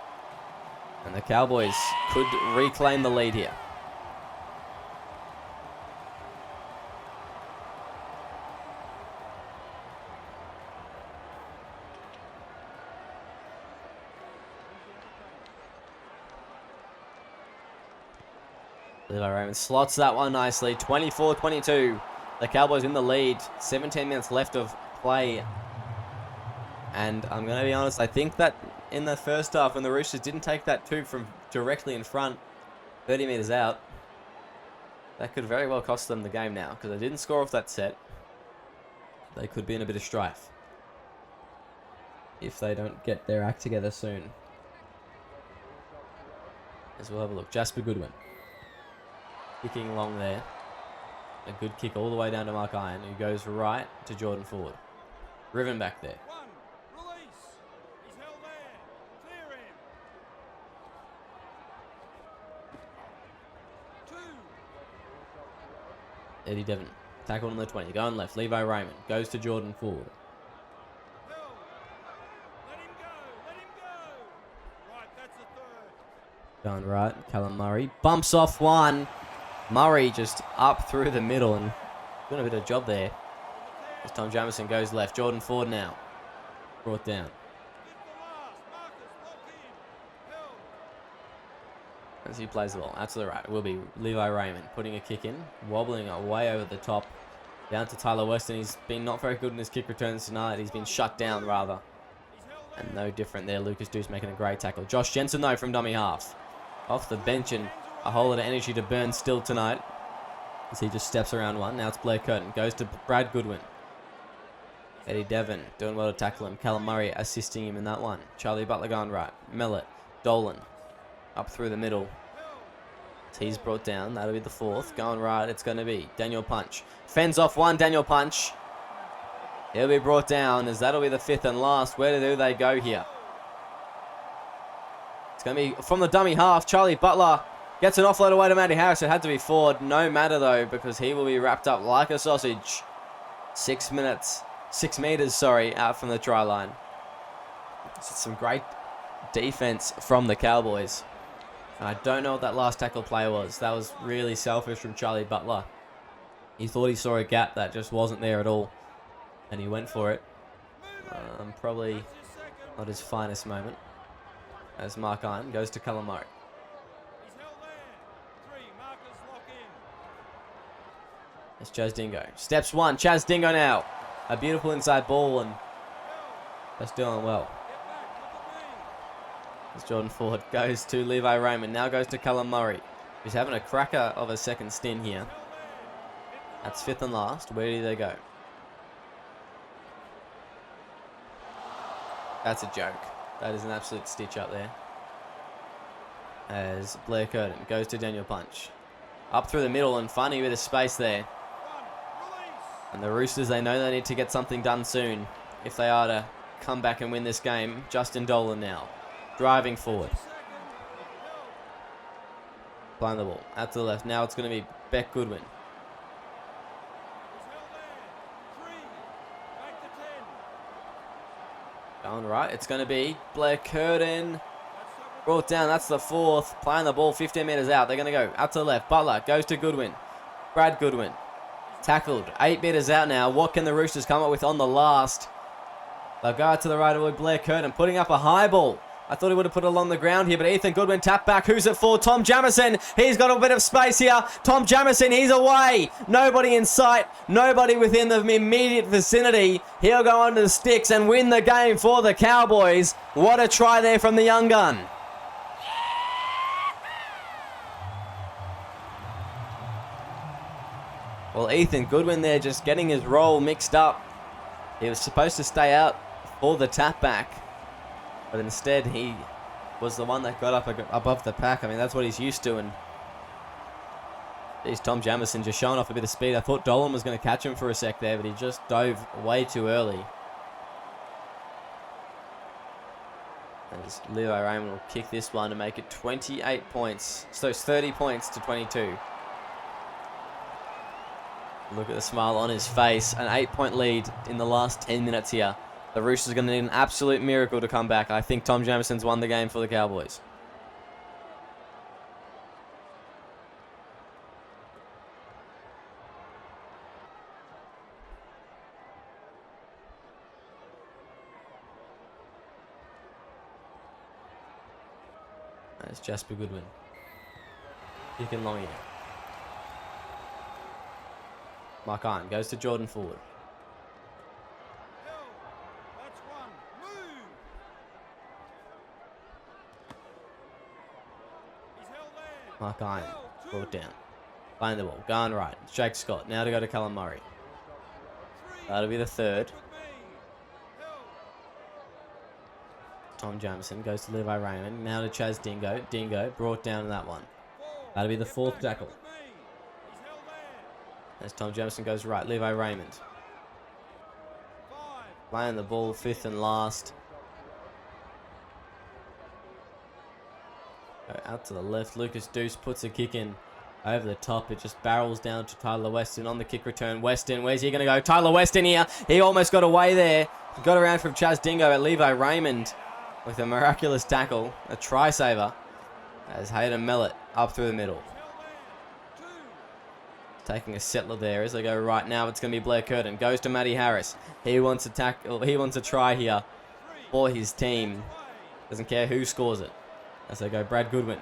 And the Cowboys could reclaim the lead here. Levi Raymond slots that one nicely. 24-22. The Cowboys in the lead. 17 minutes left of play. And I'm going to be honest, I think that in the first half, when the Roosters didn't take that two from directly in front, 30 metres out, that could very well cost them the game now, because they didn't score off that set. They could be in a bit of strife if they don't get their act together soon. As we'll have a look. Jasper Goodwin. Kicking long there. A good kick all the way down to Mark Iron, who goes right to Jordan Ford. Riven back there. Eddie Devon, tackled on the 20, going left. Levi Raymond goes to Jordan Ford. Let him go. Right, that's the third. Going right, Callum Murray bumps off one. Murray just up through the middle and doing a bit of job there. As Tom Jamison goes left. Jordan Ford now brought down. As he plays the ball out to the right, it will be Levi Raymond putting a kick in, wobbling away over the top, down to Tyler Weston. He's been not very good in his kick returns tonight. He's been shut down rather, and no different there. Lucas Deuce making a great tackle. Josh Jensen though from dummy half, off the bench, and a whole lot of energy to burn still tonight, as he just steps around one. Now it's Blair Curtin, goes to Brad Goodwin. Eddie Devon doing well to tackle him. Callum Murray assisting him in that one. Charlie Butler going right. Mellett, Dolan up through the middle. He's brought down. That'll be the fourth. Going right, it's going to be Daniel Punch. Fends off one, Daniel Punch. He'll be brought down, as that'll be the fifth and last. Where do they go here? It's going to be from the dummy half. Charlie Butler gets an offload away to Matty Harris. It had to be Ford. No matter though, because he will be wrapped up like a sausage. 6 meters, out from the try line. Some great defense from the Cowboys. And I don't know what that last tackle play was. That was really selfish from Charlie Butler. He thought he saw a gap that just wasn't there at all, and he went for it. Probably not his finest moment. As Mark Iron goes to Callum Murray. It's Chaz Dingo. Steps one. Chaz Dingo now. A beautiful inside ball, and that's doing well. As Jordan Ford goes to Levi Raymond. Now goes to Callum Murray, who's having a cracker of a second stint here. That's fifth and last. Where do they go? That's a joke. That is an absolute stitch up there. As Blair Curtin goes to Daniel Punch. Up through the middle and funny bit of space there. And the Roosters, they know they need to get something done soon if they are to come back and win this game. Justin Dolan now. Driving forward. Playing the ball. Out to the left. Now it's going to be Beck Goodwin. Going right. It's going to be Blair Curtin. Brought down. That's the fourth. Playing the ball 15 meters out. They're going to go out to the left. Butler goes to Goodwin. Brad Goodwin. Tackled. 8 meters out now. What can the Roosters come up with on the last? They'll go out to the right with Blair Curtin. Putting up a high ball. I thought he would have put it along the ground here, but Ethan Goodwin tap back. Who's it for? Tom Jamison. He's got a bit of space here. Tom Jamison, he's away. Nobody in sight. Nobody within the immediate vicinity. He'll go onto the sticks and win the game for the Cowboys. What a try there from the young gun. Well, Ethan Goodwin there just getting his role mixed up. He was supposed to stay out for the tap back. But instead, he was the one that got up above the pack. I mean, that's what he's used to. And geez, Tom Jamison just showing off a bit of speed. I thought Dolan was going to catch him for a sec there, but he just dove way too early. As Levi Raymond will kick this one to make it 28 points. So it's 30 points to 22. Look at the smile on his face. An 8-point lead in the last 10 minutes here The Roosters are going to need an absolute miracle to come back. I think Tom Jamison's won the game for the Cowboys. That's Jasper Goodwin. Kicking long here. Mark Iron goes to Jordan forward. That's one. Move. He's held there. Mark Iron Held. Two. brought down. Playing the ball. Going right. It's Jake Scott. Now to go to Callum Murray. Three. That'll be the third. With me. Held. Tom Jamison goes to Levi Raymond. Now to Chaz Dingo. Dingo brought down in that one. Four. That'll be the Get fourth back tackle. with me. He's held there. As Tom Jamison goes right. Levi Raymond. 5. Playing the ball. Fifth and last. Go out to the left. Lucas Deuce puts a kick in. Over the top, it just barrels down to Tyler Weston on the kick return. Weston, where's he going to go? Tyler Weston here. He almost got away there. Got around from Chaz Dingo at Levi Raymond with a miraculous tackle. A try saver as Hayden Mellett up through the middle. He's held there. 2. Taking a settler there as they go right now. It's going to be Blair Curtin. Goes to Matty Harris. He wants a tackle. He wants a try here for his team. Doesn't care who scores it. As they go Brad Goodwin.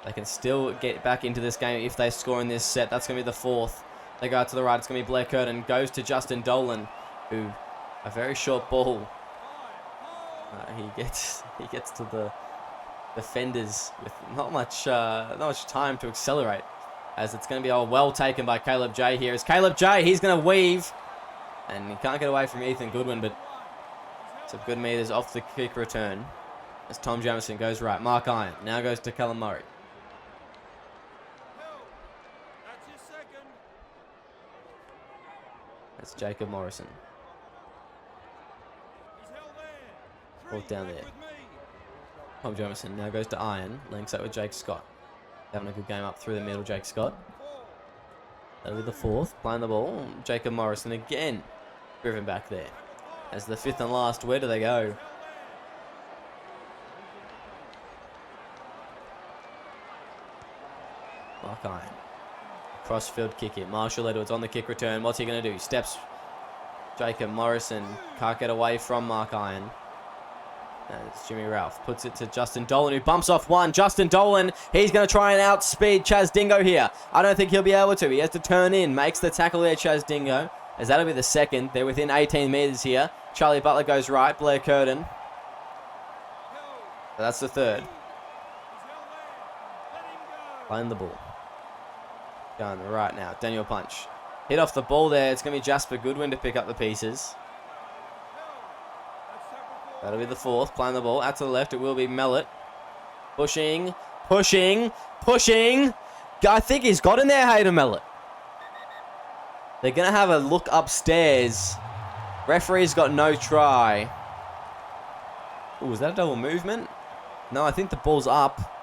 They can still get back into this game if they score in this set. That's going to be the fourth. They go out to the right. It's going to be Blair Curtin. Goes to Justin Dolan, who a very short ball. He gets to the defenders with not much time to accelerate. As it's going to be well taken by Caleb J here. It's Caleb J. He's going to weave, and he can't get away from Ethan Goodwin, but some good meters off the kick return. As Tom Jamison goes right. Mark Iron now goes to Callum Murray. That's his second. That's Jacob Morrison. He's held there. Brought down Back there. with me. Tom Jamison now goes to Iron. Links up with Jake Scott. Having a good game up through the middle, Jake Scott. 4. That'll be the fourth. Playing the ball. Jacob Morrison again. Driven back there. As the fifth and last, where do they go? Mark Iron. Crossfield kick here. Marshall Edwards on the kick return. What's he going to do? Steps. Jacob Morrison can't get away from Mark Iron. And it's Jimmy Ralph. Puts it to Justin Dolan, who bumps off one. Justin Dolan, he's going to try and outspeed Chaz Dingo here. I don't think he'll be able to. He has to turn in. Makes the tackle there, Chaz Dingo. As that'll be the second. They're within 18 metres here. Charlie Butler goes right. Blair Curtin. But that's the third. He's held there. Let him go. Playing the ball. Going right now. Daniel Punch. Hit off the ball there. It's going to be Jasper Goodwin to pick up the pieces. That's tackle 4. That'll be the fourth. Playing the ball. Out to the left. It will be Mellett. Pushing. Pushing. Pushing. I think he's got in there, Hayden Mellett. They're going to have a look upstairs. Referee's got no try. Oh, is that a double movement? No, I think the ball's up.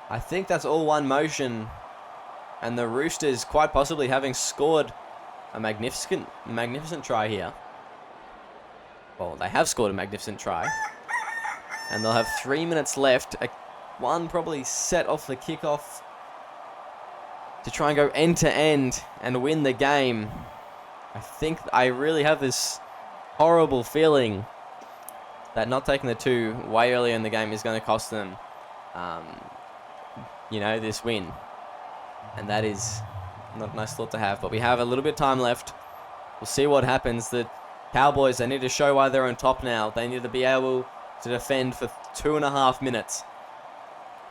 I think that's all one motion. And the Roosters quite possibly having scored a magnificent try here. Well, they have scored a magnificent try. And they'll have 3 minutes left. One probably set off the kickoff to try and go end to end and win the game. I really have this horrible feeling that not taking the two way earlier in the game is going to cost them, this win. And that is not a nice thought to have. But we have a little bit of time left. We'll see what happens. The Cowboys, they need to show why they're on top now. They need to be able to defend for 2.5 minutes.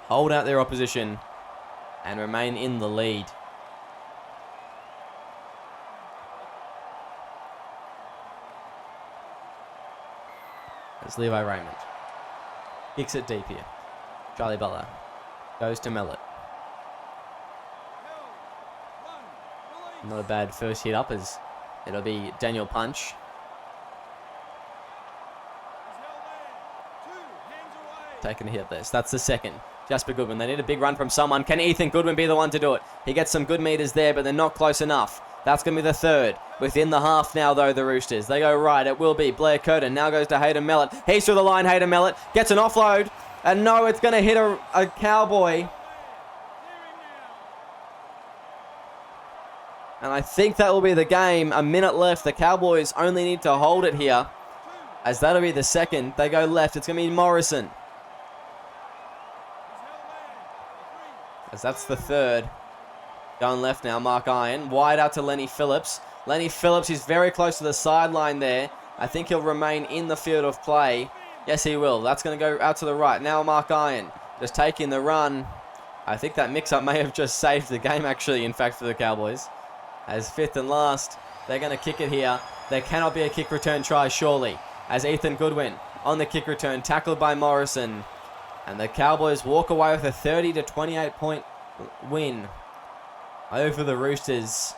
Hold out their opposition and remain in the lead. It's Levi Raymond. Kicks it deep here. Charlie Butler goes to Mellett. Not a bad first hit up as it'll be Daniel Punch. He's held there. 2 hands away. Taking a hit there. So that's the second. Jasper Goodwin. They need a big run from someone. Can Ethan Goodwin be the one to do it? He gets some good meters there, but they're not close enough. That's going to be the third. Within the half now, though, the Roosters. They go right. It will be Blair Curtin. Now goes to Hayden Mellett. He's through the line. Hayden Mellett gets an offload. And no, it's going to hit a Cowboy. And I think that will be the game. A minute left. The Cowboys only need to hold it here, as that'll be the second. They go left. It's going to be Morrison, as that's the third. Going left now, Mark Iron. Wide out to Lenny Phillips. Lenny Phillips is very close to the sideline there. I think he'll remain in the field of play. Yes, he will. That's going to go out to the right. Now Mark Iron just taking the run. I think that mix-up may have just saved the game, actually, in fact, for the Cowboys. As fifth and last, they're going to kick it here. There cannot be a kick return try, surely. As Ethan Goodwin on the kick return, tackled by Morrison. And the Cowboys walk away with a 30-28 point win over the Roosters.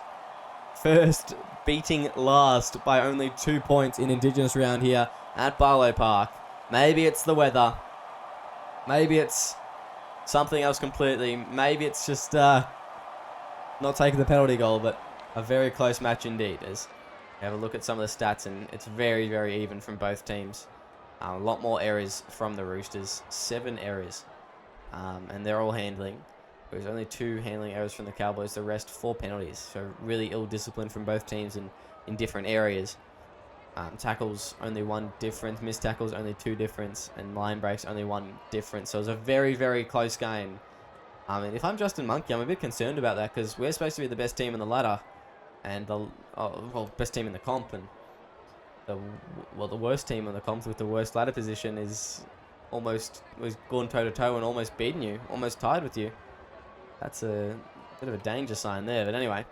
First beating last by only 2 points in Indigenous round here at Barlow Park. Maybe it's the weather. Maybe it's something else completely. Maybe it's just not taking the penalty goal, but a very close match indeed. As you have a look at some of the stats, and it's very, very even from both teams. A lot more errors from the Roosters. 7 errors. And they're all handling. There's only 2 handling errors from the Cowboys. The rest 4 penalties. So really ill discipline from both teams in different areas. Tackles only 1 difference. Missed tackles only 2 difference. And line breaks only 1 difference. So it was a very, very close game. And if I'm Justin Monkey, I'm a bit concerned about that, because we're supposed to be the best team in the ladder. And best team in the comp. And the worst team in the comp with the worst ladder position was gone toe-to-toe and almost beaten you. Almost tied with you. That's a bit of a danger sign there. But anyway,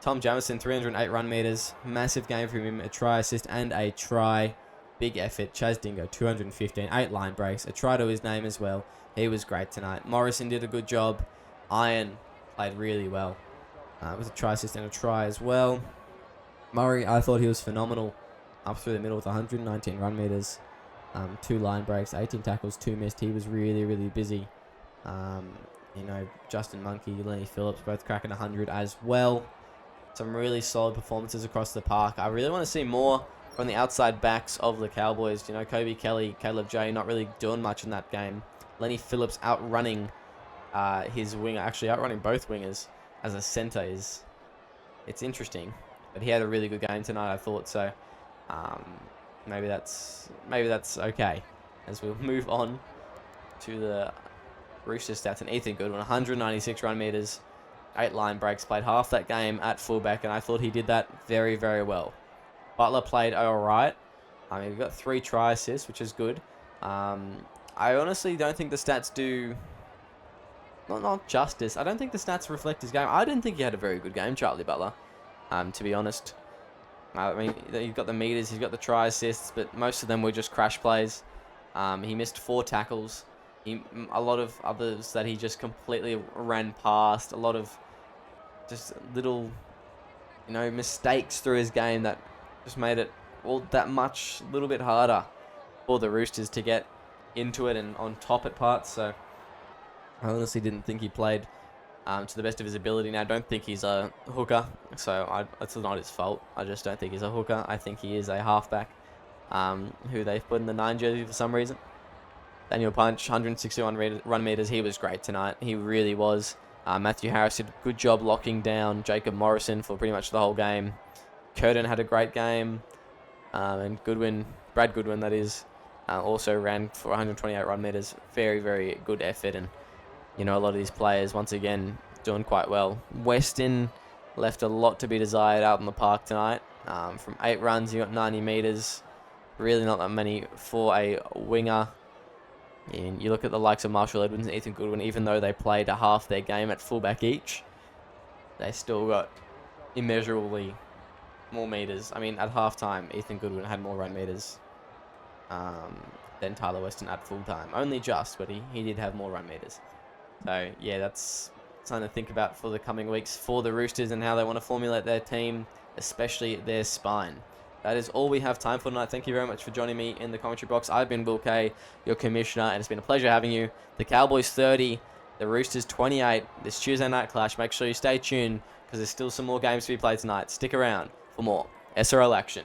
Tom Jamison, 308 run meters. Massive game from him. A try assist and a try. Big effort. Chaz Dingo, 215. 8 line breaks. A try to his name as well. He was great tonight. Morrison did a good job. Iron played really well. With a try assist and a try as well. Murray, I thought he was phenomenal. Up through the middle with 119 run meters. 2 line breaks. 18 tackles, 2 missed. He was really, really busy. Justin Monkey, Lenny Phillips, both cracking 100 as well. Some really solid performances across the park. I really want to see more from the outside backs of the Cowboys. Kobe Kelly, Caleb J, not really doing much in that game. Lenny Phillips outrunning his winger, actually outrunning both wingers as a centre it's interesting. But he had a really good game tonight, I thought. So maybe that's okay. As we'll move on to the Rooster stats, and Ethan Goodwin, 196 run meters, 8 line breaks, played half that game at fullback, and I thought he did that very, very well. Butler played alright. He got 3 try assists, which is good. I honestly don't think the stats do not justice. I don't think the stats reflect his game. I didn't think he had a very good game, Charlie Butler, to be honest. He's got the meters, he's got the try assists, but most of them were just crash plays. He missed 4 tackles. A lot of others that he just completely ran past. A lot of just little, mistakes through his game that just made it all that much, a little bit harder for the Roosters to get into it and on top at parts. So I honestly didn't think he played to the best of his ability. Now, I don't think he's a hooker, so it's not his fault. I just don't think he's a hooker. I think he is a halfback who they've put in the 9 jersey for some reason. Daniel Punch, 161 run meters. He was great tonight. He really was. Matthew Harris did a good job locking down Jacob Morrison for pretty much the whole game. Curtin had a great game. And Brad Goodwin, that is, also ran for 128 run meters. Very, very good effort. And, a lot of these players, once again, doing quite well. Weston left a lot to be desired out in the park tonight. From 8 runs, he got 90 meters. Really not that many for a winger. And you look at the likes of Marshall Edwards and Ethan Goodwin, even though they played a half their game at fullback each, they still got immeasurably more meters. At halftime, Ethan Goodwin had more run meters than Tyler Weston at full time. Only just, but he did have more run meters. So, yeah, that's something to think about for the coming weeks for the Roosters and how they want to formulate their team, especially their spine. That is all we have time for tonight. Thank you very much for joining me in the commentary box. I've been Will Kay, your commissioner, and it's been a pleasure having you. The Cowboys 30, the Roosters 28, this Tuesday night clash. Make sure you stay tuned, because there's still some more games to be played tonight. Stick around for more SRL action.